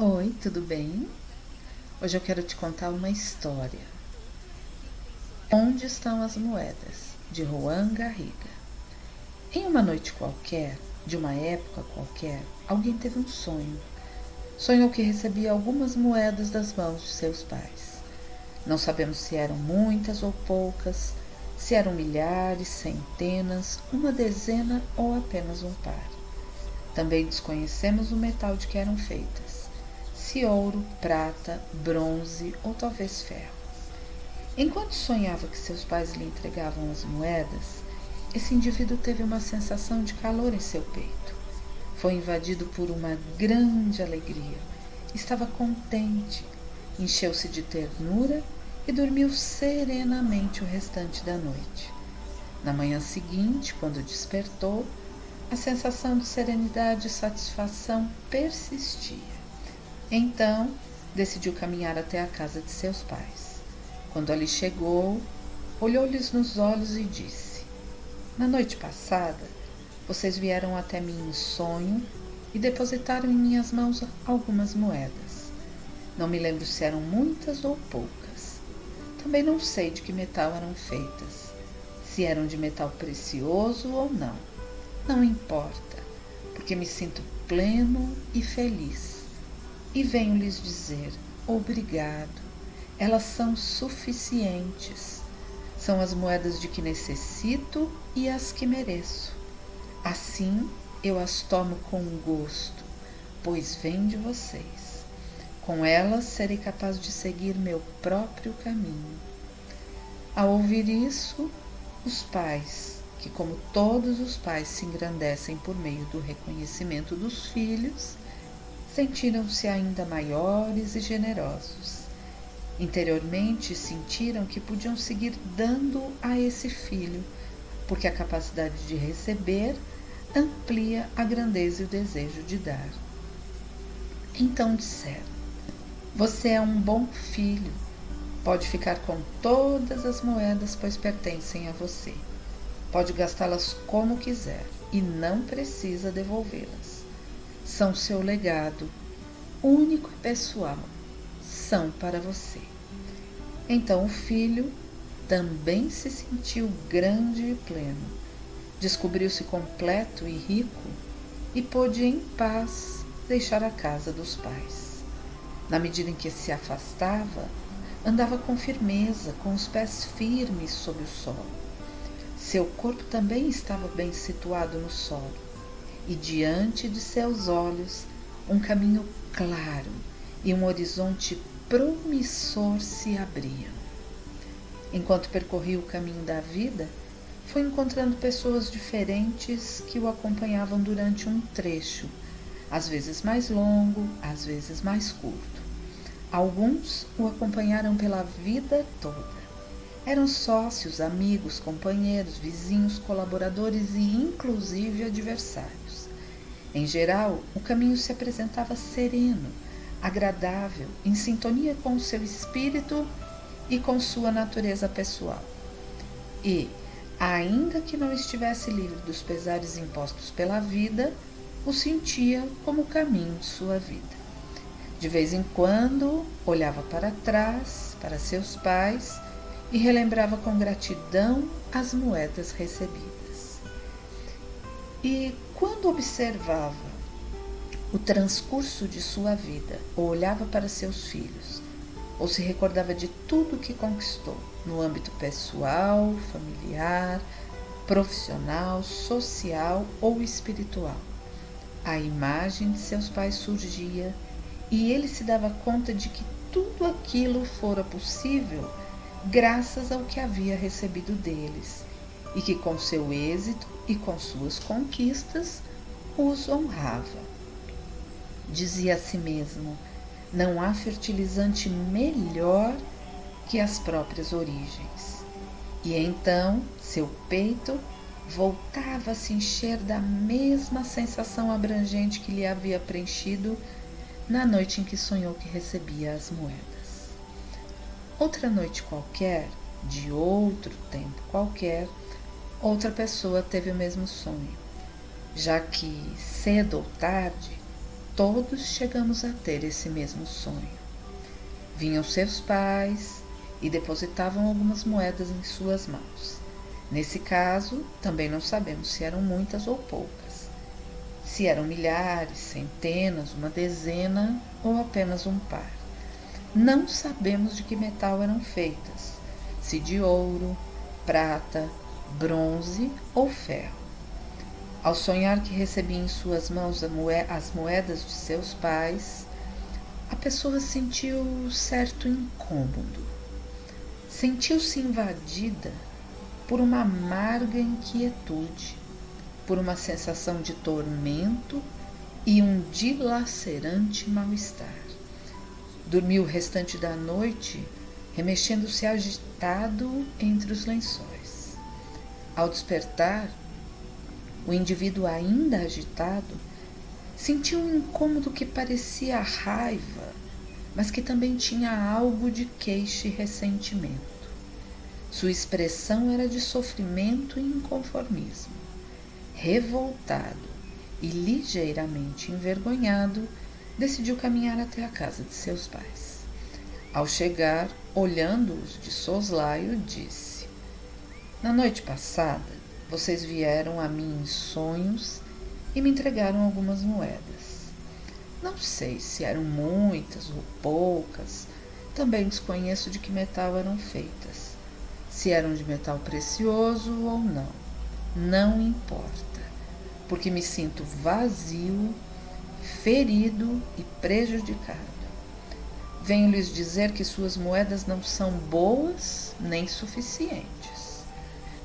Oi, tudo bem? Hoje eu quero te contar uma história. Onde estão as moedas? De Juan Garriga. Em uma noite qualquer, de uma época qualquer, alguém teve um sonho. Sonhou que recebia algumas moedas das mãos de seus pais. Não sabemos se eram muitas ou poucas, se eram milhares, centenas, uma dezena ou apenas um par. Também desconhecemos o metal de que eram feitas, se ouro, prata, bronze ou talvez ferro. Enquanto sonhava que seus pais lhe entregavam as moedas, esse indivíduo teve uma sensação de calor em seu peito. Foi invadido por uma grande alegria. Estava contente, encheu-se de ternura e dormiu serenamente o restante da noite. Na manhã seguinte, quando despertou, a sensação de serenidade e satisfação persistia. Então, decidiu caminhar até a casa de seus pais. Quando ali chegou, olhou-lhes nos olhos e disse: Na noite passada, vocês vieram até mim em sonho e depositaram em minhas mãos algumas moedas. Não me lembro se eram muitas ou poucas. Também não sei de que metal eram feitas, se eram de metal precioso ou não. Não importa, porque me sinto pleno e feliz. E venho lhes dizer: obrigado. Elas são suficientes. São as moedas de que necessito e as que mereço. Assim, eu as tomo com gosto, pois vêm de vocês. Com elas serei capaz de seguir meu próprio caminho. Ao ouvir isso, os pais, que como todos os pais se engrandecem por meio do reconhecimento dos filhos, sentiram-se ainda maiores e generosos. Interiormente sentiram que podiam seguir dando a esse filho, porque a capacidade de receber amplia a grandeza e o desejo de dar. Então disseram: Você é um bom filho, pode ficar com todas as moedas, pois pertencem a você. Pode gastá-las como quiser e não precisa devolvê-las. São seu legado, único e pessoal. São para você. Então o filho também se sentiu grande e pleno. Descobriu-se completo e rico e pôde em paz deixar a casa dos pais. Na medida em que se afastava, andava com firmeza, com os pés firmes sob o solo. Seu corpo também estava bem situado no solo, e diante de seus olhos um caminho claro e um horizonte promissor se abriam. Enquanto percorria o caminho da vida, foi encontrando pessoas diferentes que o acompanhavam durante um trecho, às vezes mais longo, às vezes mais curto. Alguns o acompanharam pela vida toda. Eram sócios, amigos, companheiros, vizinhos, colaboradores e inclusive adversários. Em geral, o caminho se apresentava sereno, agradável, em sintonia com o seu espírito e com sua natureza pessoal. E, ainda que não estivesse livre dos pesares impostos pela vida, o sentia como o caminho de sua vida. De vez em quando, olhava para trás, para seus pais, e relembrava com gratidão as moedas recebidas. E quando observava o transcurso de sua vida, ou olhava para seus filhos, ou se recordava de tudo o que conquistou no âmbito pessoal, familiar, profissional, social ou espiritual, a imagem de seus pais surgia e ele se dava conta de que tudo aquilo fora possível graças ao que havia recebido deles e que com seu êxito e com suas conquistas os honrava. Dizia a si mesmo: não há fertilizante melhor que as próprias origens. E então seu peito voltava a se encher da mesma sensação abrangente que lhe havia preenchido na noite em que sonhou que recebia as moedas. Outra noite qualquer, de outro tempo qualquer, outra pessoa teve o mesmo sonho, já que, cedo ou tarde, todos chegamos a ter esse mesmo sonho. Vinham seus pais e depositavam algumas moedas em suas mãos. Nesse caso, também não sabemos se eram muitas ou poucas, se eram milhares, centenas, uma dezena ou apenas um par. Não sabemos de que metal eram feitas, se de ouro, prata, bronze ou ferro. Ao sonhar que recebia em suas mãos as moedas de seus pais, a pessoa sentiu certo incômodo. Sentiu-se invadida por uma amarga inquietude, por uma sensação de tormento e um dilacerante mal-estar. Dormiu o restante da noite, remexendo-se agitado entre os lençóis. Ao despertar, o indivíduo ainda agitado sentiu um incômodo que parecia raiva, mas que também tinha algo de queixa e ressentimento. Sua expressão era de sofrimento e inconformismo. Revoltado e ligeiramente envergonhado, decidiu caminhar até a casa de seus pais. Ao chegar, olhando-os de soslaio, disse: "Na noite passada, vocês vieram a mim em sonhos e me entregaram algumas moedas. Não sei se eram muitas ou poucas, também desconheço de que metal eram feitas. Se eram de metal precioso ou não, não importa, porque me sinto vazio, ferido e prejudicado. Venho lhes dizer que suas moedas não são boas nem suficientes.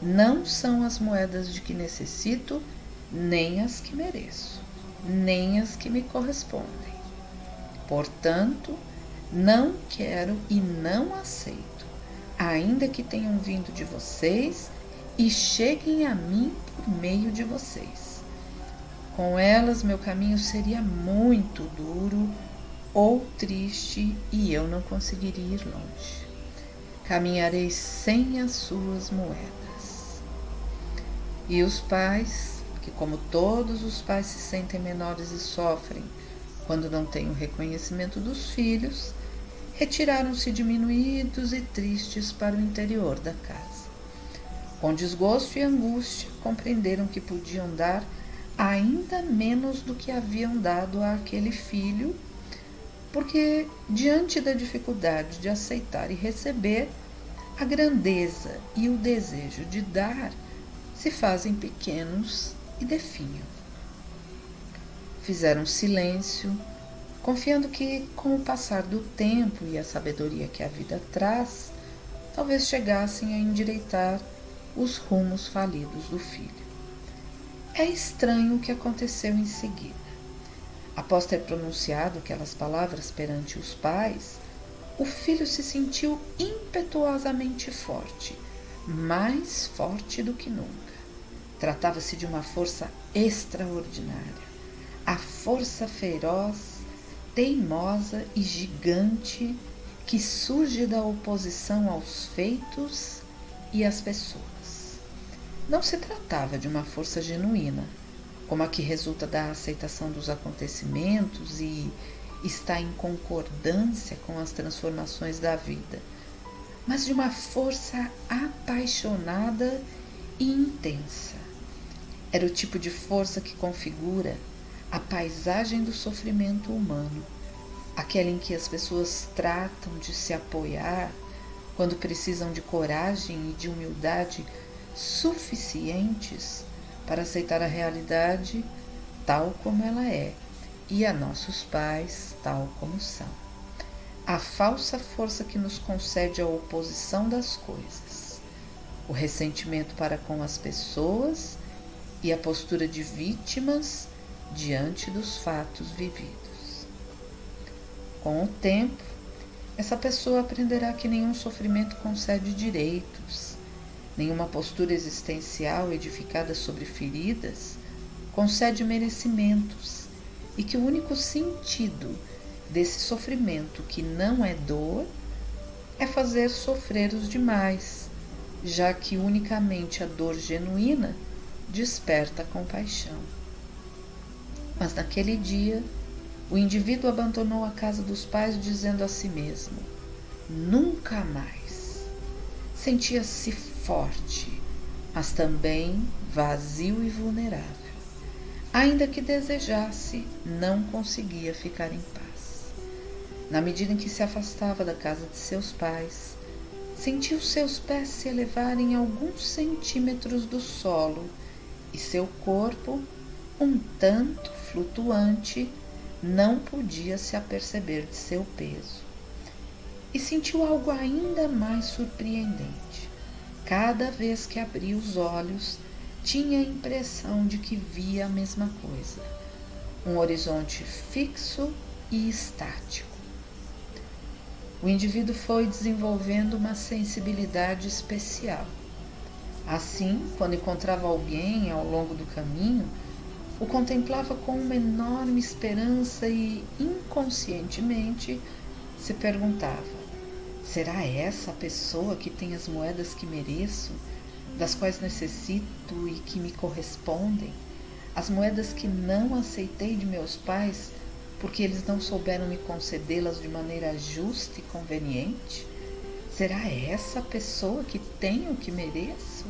Não são as moedas de que necessito, nem as que mereço, nem as que me correspondem. Portanto, não quero e não aceito, ainda que tenham vindo de vocês e cheguem a mim por meio de vocês. Com elas, meu caminho seria muito duro ou triste e eu não conseguiria ir longe. Caminharei sem as suas moedas." E os pais, que como todos os pais se sentem menores e sofrem quando não têm o reconhecimento dos filhos, retiraram-se diminuídos e tristes para o interior da casa. Com desgosto e angústia, compreenderam que podiam dar ainda menos do que haviam dado àquele filho, porque, diante da dificuldade de aceitar e receber, a grandeza e o desejo de dar se fazem pequenos e definham. Fizeram silêncio, confiando que, com o passar do tempo e a sabedoria que a vida traz, talvez chegassem a endireitar os rumos falidos do filho. É estranho o que aconteceu em seguida. Após ter pronunciado aquelas palavras perante os pais, o filho se sentiu impetuosamente forte, mais forte do que nunca. Tratava-se de uma força extraordinária, a força feroz, teimosa e gigante que surge da oposição aos feitos e às pessoas. Não se tratava de uma força genuína, como a que resulta da aceitação dos acontecimentos e está em concordância com as transformações da vida, mas de uma força apaixonada e intensa. Era o tipo de força que configura a paisagem do sofrimento humano, aquela em que as pessoas tratam de se apoiar quando precisam de coragem e de humildade suficientes para aceitar a realidade tal como ela é e a nossos pais tal como são. A falsa força que nos concede a oposição das coisas, o ressentimento para com as pessoas e a postura de vítimas diante dos fatos vividos. Com o tempo, essa pessoa aprenderá que nenhum sofrimento concede direitos, nenhuma postura existencial edificada sobre feridas concede merecimentos e que o único sentido desse sofrimento que não é dor é fazer sofrer os demais, já que unicamente a dor genuína desperta compaixão. Mas naquele dia o indivíduo abandonou a casa dos pais dizendo a si mesmo: nunca mais. Sentia-se forte, mas também vazio e vulnerável. Ainda que desejasse, não conseguia ficar em paz. Na medida em que se afastava da casa de seus pais, sentiu seus pés se elevarem alguns centímetros do solo e seu corpo, um tanto flutuante, não podia se aperceber de seu peso. E sentiu algo ainda mais surpreendente. Cada vez que abria os olhos, tinha a impressão de que via a mesma coisa, um horizonte fixo e estático. O indivíduo foi desenvolvendo uma sensibilidade especial. Assim, quando encontrava alguém ao longo do caminho, o contemplava com uma enorme esperança e, inconscientemente, se perguntava: será essa a pessoa que tem as moedas que mereço, das quais necessito e que me correspondem? As moedas que não aceitei de meus pais porque eles não souberam me concedê-las de maneira justa e conveniente? Será essa a pessoa que tem o que mereço?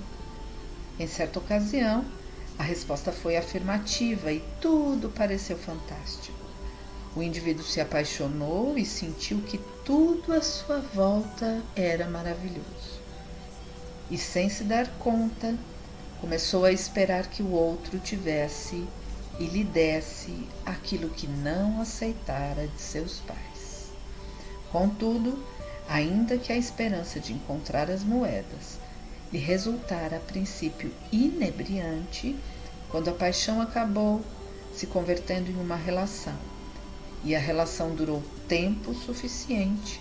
Em certa ocasião, a resposta foi afirmativa e tudo pareceu fantástico. O indivíduo se apaixonou e sentiu que tudo à sua volta era maravilhoso. E, sem se dar conta, começou a esperar que o outro tivesse e lhe desse aquilo que não aceitara de seus pais. Contudo, ainda que a esperança de encontrar as moedas lhe resultara a princípio inebriante, quando a paixão acabou se convertendo em uma relação, e a relação durou tempo suficiente,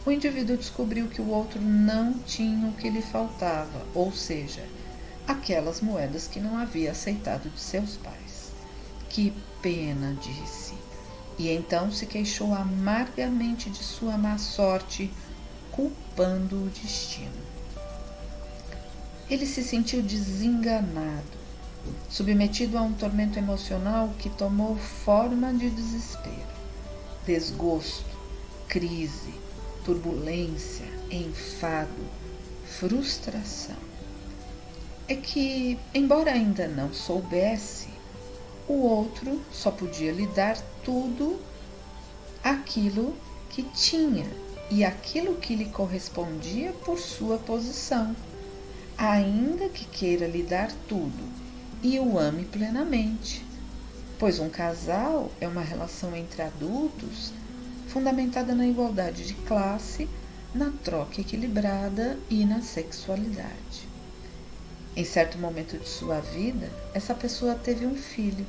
o indivíduo descobriu que o outro não tinha o que lhe faltava, ou seja, aquelas moedas que não havia aceitado de seus pais. Que pena, disse, e então se queixou amargamente de sua má sorte, culpando o destino. Ele se sentiu desenganado, submetido a um tormento emocional que tomou forma de desespero, desgosto, crise, turbulência, enfado, frustração. É que, embora ainda não soubesse, o outro só podia lhe dar tudo aquilo que tinha e aquilo que lhe correspondia por sua posição, ainda que queira lhe dar tudo e o ame plenamente, pois um casal é uma relação entre adultos fundamentada na igualdade de classe, na troca equilibrada e na sexualidade. Em certo momento de sua vida, essa pessoa teve um filho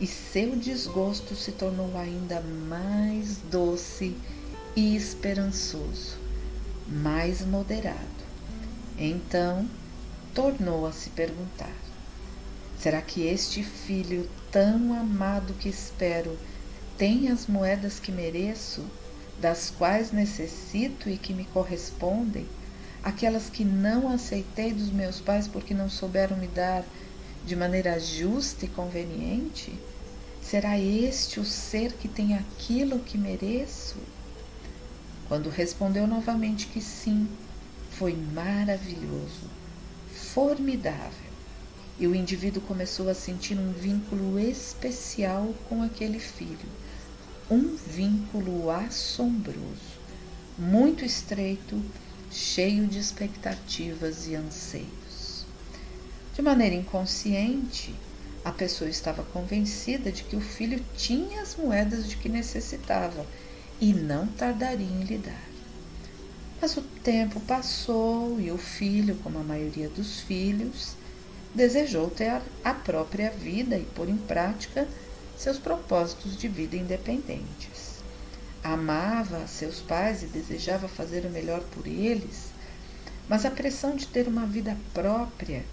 e seu desgosto se tornou ainda mais doce e esperançoso, mais moderado. Então, tornou a se perguntar: será que este filho tão amado que espero tem as moedas que mereço, das quais necessito e que me correspondem, aquelas que não aceitei dos meus pais porque não souberam me dar de maneira justa e conveniente? Será este o ser que tem aquilo que mereço? Quando respondeu novamente que sim, foi maravilhoso, formidável, e o indivíduo começou a sentir um vínculo especial com aquele filho, um vínculo assombroso, muito estreito, cheio de expectativas e anseios. De maneira inconsciente, a pessoa estava convencida de que o filho tinha as moedas de que necessitava e não tardaria em lhe dar. Mas o tempo passou e o filho, como a maioria dos filhos, desejou ter a própria vida e pôr em prática seus propósitos de vida independentes. Amava seus pais e desejava fazer o melhor por eles, mas a pressão de ter uma vida própria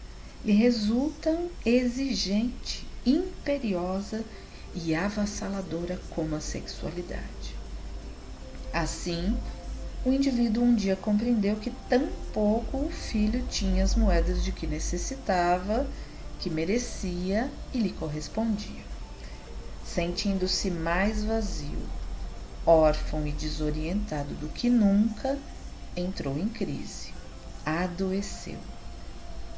lhe resulta exigente, imperiosa e avassaladora como a sexualidade. Assim, o indivíduo um dia compreendeu que tampouco o filho tinha as moedas de que necessitava, que merecia e lhe correspondia. sentindo-se mais vazio, órfão e desorientado do que nunca, entrou em crise, adoeceu.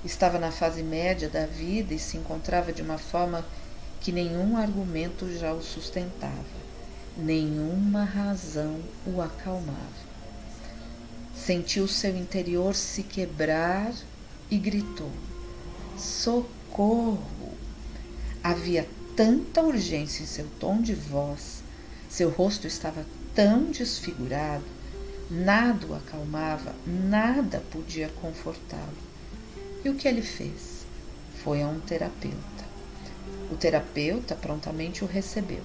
Estava na fase média da vida e se encontrava de uma forma que nenhum argumento já o sustentava, nenhuma razão o acalmava. Sentiu seu interior se quebrar e gritou: socorro! Havia tanta urgência em seu tom de voz, seu rosto estava tão desfigurado, nada o acalmava, nada podia confortá-lo. E o que ele fez? Foi a um terapeuta. O terapeuta prontamente o recebeu.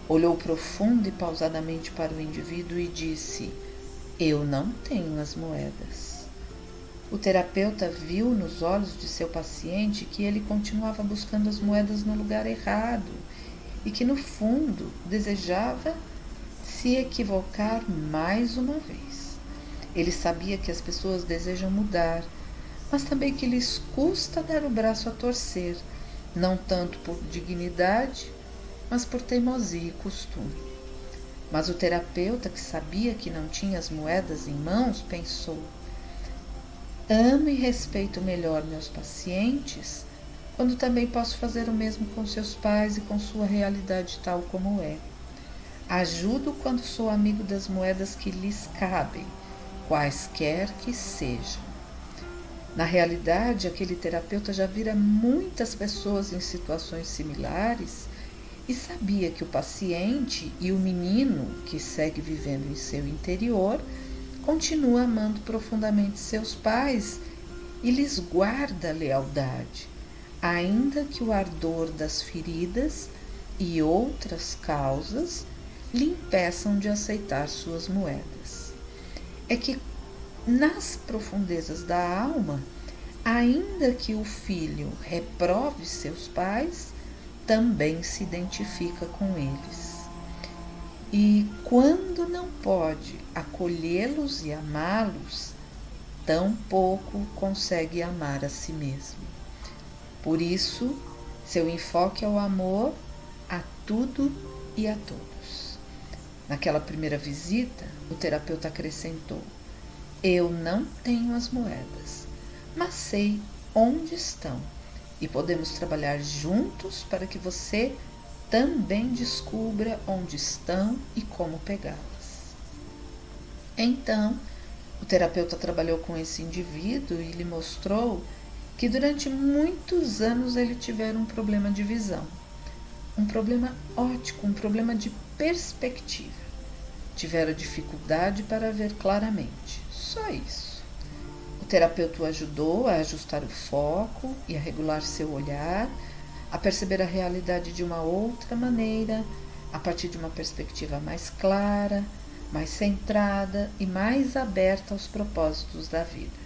Olhou profundo e pausadamente para o indivíduo e disse: eu não tenho as moedas. O terapeuta viu nos olhos de seu paciente que ele continuava buscando as moedas no lugar errado e que, no fundo, desejava se equivocar mais uma vez. Ele sabia que as pessoas desejam mudar, mas também que lhes custa dar o braço a torcer, não tanto por dignidade, mas por teimosia e costume. Mas o terapeuta, que sabia que não tinha as moedas em mãos, pensou: amo e respeito melhor meus pacientes quando também posso fazer o mesmo com seus pais e com sua realidade tal como é. Ajudo quando sou amigo das moedas que lhes cabem, quaisquer que sejam. Na realidade, aquele terapeuta já vira muitas pessoas em situações similares e sabia que o paciente e o menino que segue vivendo em seu interior continua amando profundamente seus pais e lhes guarda lealdade, ainda que o ardor das feridas e outras causas lhe impeçam de aceitar suas moedas. É que nas profundezas da alma, ainda que o filho reprove seus pais, também se identifica com eles. E quando não pode acolhê-los e amá-los, tampouco consegue amar a si mesmo. Por isso, seu enfoque é o amor a tudo e a todos. Naquela primeira visita, o terapeuta acrescentou: eu não tenho as moedas, mas sei onde estão e podemos trabalhar juntos para que você também descubra onde estão e como pegá-las. Então, o terapeuta trabalhou com esse indivíduo e lhe mostrou que durante muitos anos ele tivera um problema de visão, um problema óptico, um problema de perspectiva. Tivera dificuldade para ver claramente, só isso. O terapeuta o ajudou a ajustar o foco e a regular seu olhar, a perceber a realidade de uma outra maneira, a partir de uma perspectiva mais clara, mais centrada e mais aberta aos propósitos da vida.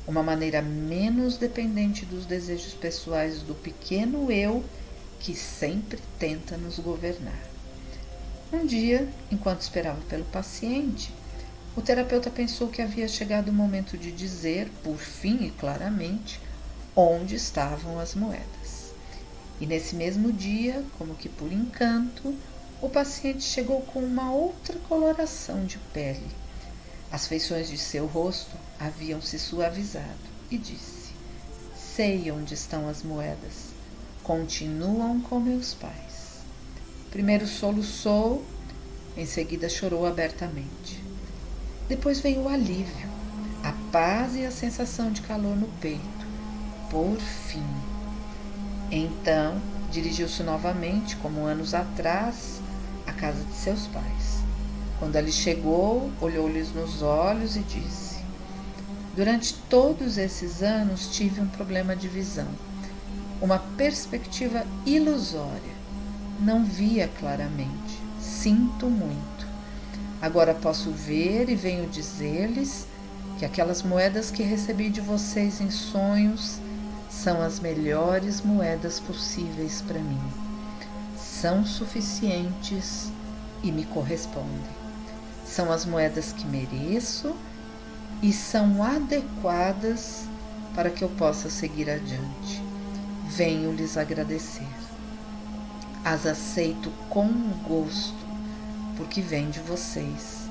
Uma maneira menos dependente dos desejos pessoais do pequeno eu que sempre tenta nos governar. Um dia, enquanto esperava pelo paciente, o terapeuta pensou que havia chegado o momento de dizer, por fim e claramente, onde estavam as moedas. E nesse mesmo dia, como que por encanto, o paciente chegou com uma outra coloração de pele. As feições de seu rosto haviam se suavizado e disse: sei onde estão as moedas, continuam com meus pais. Primeiro soluçou, em seguida chorou abertamente. Depois veio o alívio, a paz e a sensação de calor no peito. Por fim. Então, dirigiu-se novamente, como anos atrás, à casa de seus pais. Quando ali chegou, olhou-lhes nos olhos e disse: durante todos esses anos tive um problema de visão, uma perspectiva ilusória. Não via claramente. Sinto muito. Agora posso ver e venho dizer-lhes que aquelas moedas que recebi de vocês em sonhos são as melhores moedas possíveis para mim. São suficientes e me correspondem. São as moedas que mereço e são adequadas para que eu possa seguir adiante. Venho lhes agradecer. As aceito com gosto, porque vêm de vocês,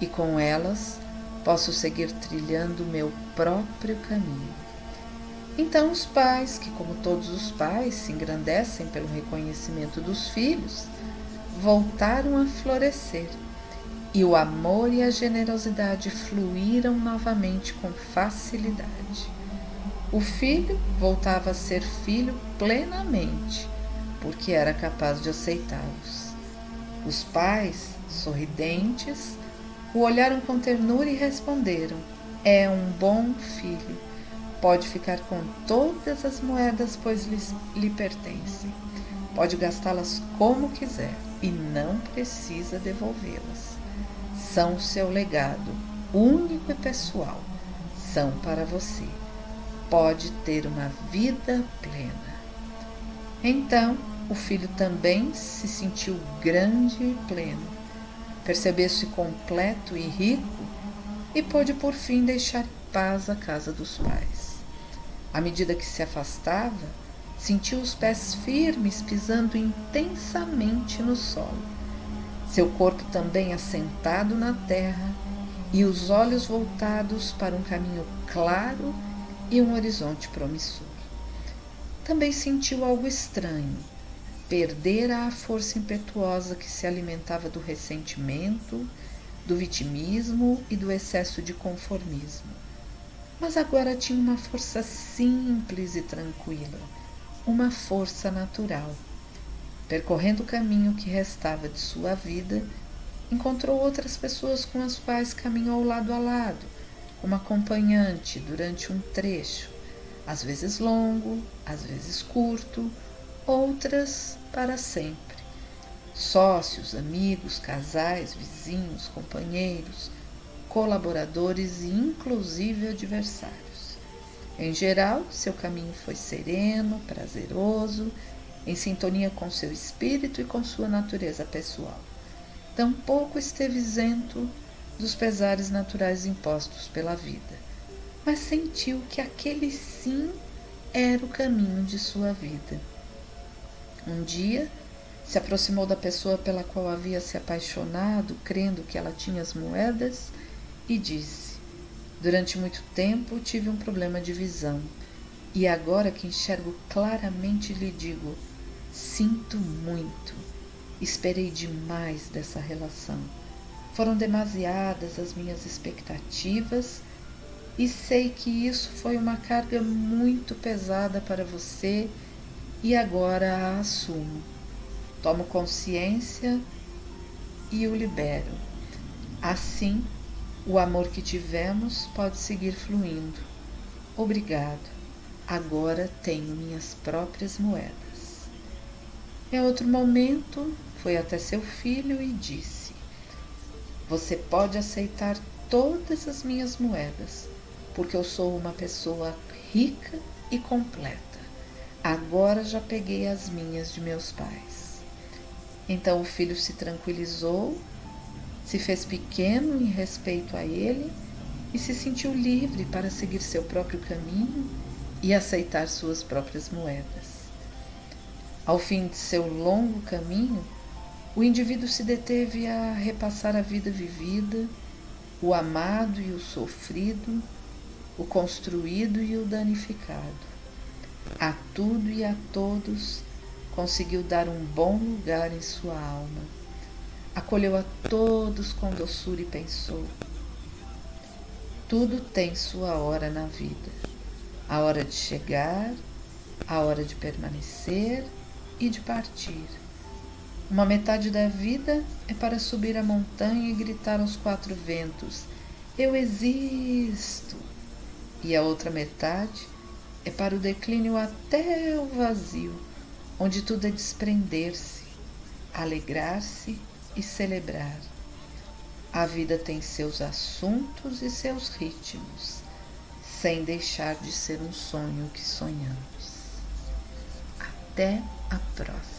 e com elas posso seguir trilhando o meu próprio caminho. Então os pais, que como todos os pais se engrandecem pelo reconhecimento dos filhos, voltaram a florescer, e o amor e a generosidade fluíram novamente com facilidade. O filho voltava a ser filho plenamente, porque era capaz de aceitá-los. Os pais, sorridentes, o olharam com ternura e responderam: é um bom filho. Pode ficar com todas as moedas, pois lhe pertencem. Pode gastá-las como quiser e não precisa devolvê-las. São seu legado, único e pessoal. São para você. Pode ter uma vida plena. Então, o filho também se sentiu grande e pleno. Percebeu-se completo e rico e pôde por fim deixar em paz a casa dos pais. À medida que se afastava, sentiu os pés firmes pisando intensamente no solo, seu corpo também assentado na terra e os olhos voltados para um caminho claro e um horizonte promissor. Também sentiu algo estranho. Perdera a força impetuosa que se alimentava do ressentimento, do vitimismo e do excesso de conformismo. Mas agora tinha uma força simples e tranquila, uma força natural. Percorrendo o caminho que restava de sua vida, encontrou outras pessoas com as quais caminhou lado a lado, como acompanhante durante um trecho, às vezes longo, às vezes curto, outras para sempre. Sócios, amigos, casais, vizinhos, companheiros, colaboradores e inclusive adversários. Em geral, seu caminho foi sereno, prazeroso, em sintonia com seu espírito e com sua natureza pessoal. Tampouco esteve isento dos pesares naturais impostos pela vida, mas sentiu que aquele sim era o caminho de sua vida. Um dia, se aproximou da pessoa pela qual havia se apaixonado, crendo que ela tinha as moedas, e disse: durante muito tempo tive um problema de visão, e agora que enxergo claramente lhe digo: sinto muito, esperei demais dessa relação. Foram demasiadas as minhas expectativas e sei que isso foi uma carga muito pesada para você e agora a assumo. Tomo consciência e o libero. Assim, o amor que tivemos pode seguir fluindo. Obrigado. Agora tenho minhas próprias moedas. Em outro momento, foi até seu filho e disse: você pode aceitar todas as minhas moedas, porque eu sou uma pessoa rica e completa. Agora já peguei as minhas de meus pais. Então o filho se tranquilizou, se fez pequeno em respeito a ele e se sentiu livre para seguir seu próprio caminho e aceitar suas próprias moedas. Ao fim de seu longo caminho, o indivíduo se deteve a repassar a vida vivida, o amado e o sofrido, o construído e o danificado. A tudo e a todos conseguiu dar um bom lugar em sua alma. Acolheu a todos com doçura e pensou: tudo tem sua hora na vida. A hora de chegar, a hora de permanecer e de partir. Uma metade da vida é para subir a montanha e gritar aos quatro ventos: eu existo! E a outra metade é para o declínio até o vazio, onde tudo é desprender-se, alegrar-se e celebrar. A vida tem seus assuntos e seus ritmos, sem deixar de ser um sonho que sonhamos. Até a próxima.